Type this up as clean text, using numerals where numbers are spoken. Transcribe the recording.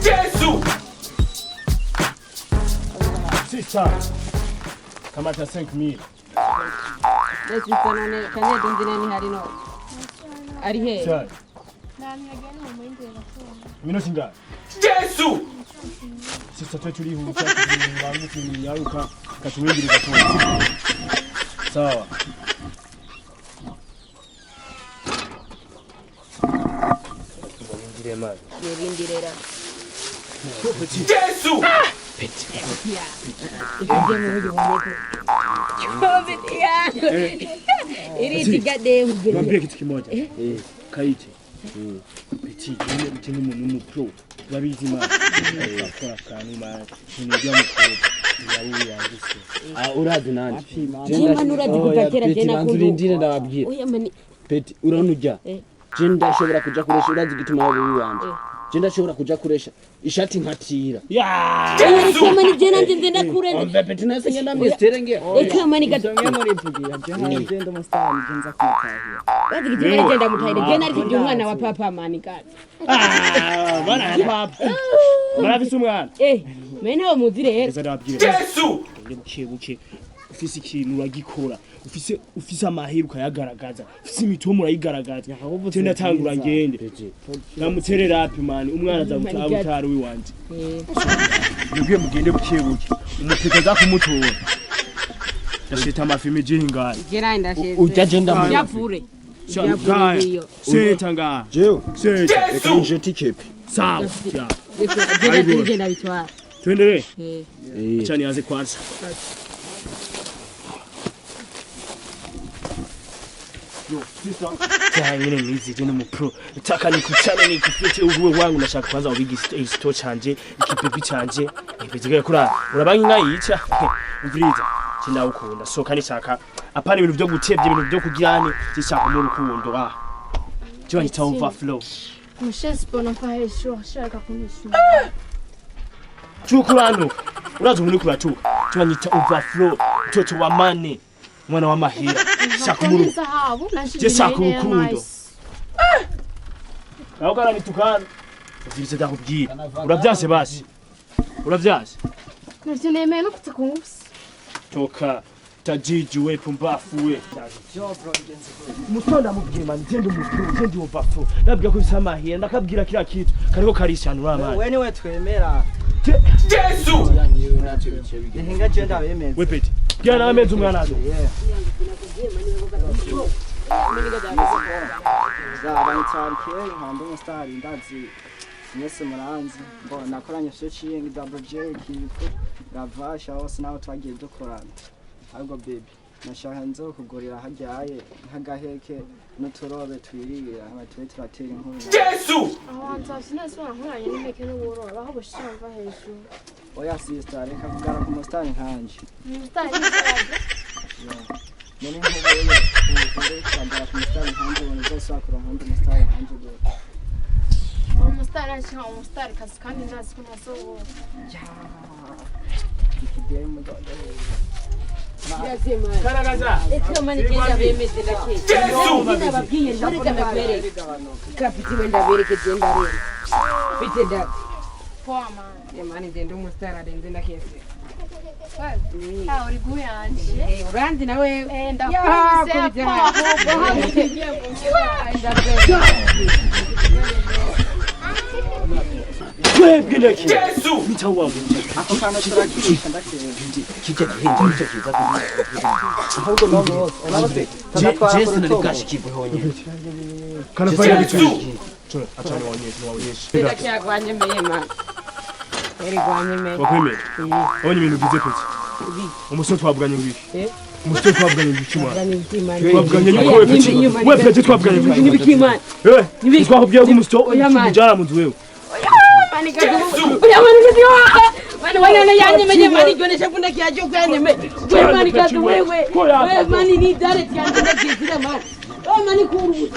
Jésus! C'est ça. Kamata 5,000. Yesu kanone kanya dindinani harino. Ari he. Sai. Mino singa. Jésus! Sasa tu tulihuta wangu kunyaruka katuwingira gato. Sawa. Ngire mali. Ndirira. Jésus! Petit. Iri tigade ubwe. Mwambie kitu kimoja. Kaite. Petit, ni umuntu pro. Babizi ma. Akora kanuma. Nijya mukuru. Yawuyangise. Urazi nani? Jima nurazi kutakera tena kundu. Ndine ndababwira. Oya mani. Petit, uranujya. Je ndashobora kuja kuresha urazi gituma wawe wanje. Je ndashobora kuja kuresha ishati nkatira. Eka mani jena nje ndakurenda. Ombe Petit nase ngenda mistere nge. Eka mani gato. Ngenda ripugira. Je ngenda mustari ngenza kumutahira. Bazi gituma ngenda mutahira. Jena ari umwana wa papa mani gato. Bana papa. Barafise umwana. Mene wo muzire. Eza ndababwira. Jésus! Buke ufise ikintu uragikora ufise amahirwe ukayagaragaza ufise imitomo urayigaragaza tenda tangura ngende namuterera hapi mani umwana aza gutabutara wiwanje nibwiye mugende buke umupeka za kumutora ndashita amafimi jingana Gera ndasheze Ujagenda mu yapfure seta nga Jewe seta reka nje tikepi sawa genda bitwara twendere cyane yaze kwanza Yo, sisa. Cyangire nizije no mu pro. Nataka nikuchane nikufite uwe wangu nashaka kwanza ubigi store canje, ikipepi canje. Nibizige kura. Urabanki ngayica. Umviriza. Kinda ukunda. So kandi shaka apana ibintu byo gutebye ibintu byo kugirane, zishaka mu rukundo ah. Cyo ni overflow. Mushesi bona fahisho ashaka kunisha. Chukurano. Urazo muri kuratuka. Cyo nyita overflow. Toto wa mane. Mwana wa mahira. Shakuru. Je shakurukundo. Naugara nitukana. Uvirize ndakubwira. Uravyase basi. Uravyase. Ntinemeye no kutakungufisa. Toka tajiji we pumbafu we. Musonda mubwima ntende umukuru ntende ubafu. Nabwira ko bisama hira ndakabwira kira kitu. Kariko karishanura amani. Wewe niwe twemera. Jésus! Nihinga cyenda bemeza. We peti. Bwira na amezi umwana azo. Zabanitsankiye nkanda umustar ndazi mwese muranzi ngo nakoranye searching double J kifu gavasha hose naho twagiye dukorana ahubwo baby nashaka nzo kugurira hajyaye nkagaheke n'uturobe twirira abatwe turatera inkuru Jésus! Awanza sinasubira nkoranye n'imeke n'uburoro aho bushamba hejuru. oya sister reka kugara ku mustar nkanje Mustari n'isaraje. none nk'ubuye ubure kwambara ku mustar nkanje ubone zose akora nk'undi mustar nkanje rero Mustari ashaka mustari kasi kandi ndazi ko nasobo. ikideye mu dodo Karagaza. Eka mani genda bemeze ndake. Jésus! Genda babwiye ndureka ndakwere. Kapiti wenda bereke genda rero. Bite da. Poa man. Mani genda umustara renze ndakese. Uri guyanje. Urandi nawe Ndakuze Twebwe ndaki. Jésus! Mitawa. ako kana turakisha ndakeye Kike hinja nicyo kiza. ahubwo nono urabose Jesu nabigashikirwe honyine. Kana fanya Jésus! bitu. Chora achana wanyeshe. ndakya kwanye mema. Eri kwanye mema. Wakwemera. Onye ibintu bize kuti. Umusore twavuganye ngwiki. Umusore twavuganye ngwiki mwana. Twavuganye yuko wewe peti. Wewe peti twavuganye ngwiki. Nibikimana. Twakubwiye ko umusore Oya, man. umujana mu nzu wewe. Mani gato. Oya mani gato. Wana yanyemenye mani jone shafunda kiajo kanyeme. Wewe mani kazi wewe. Wewe mani ni direct yanyemenye kizira mani. Oh mani kuru.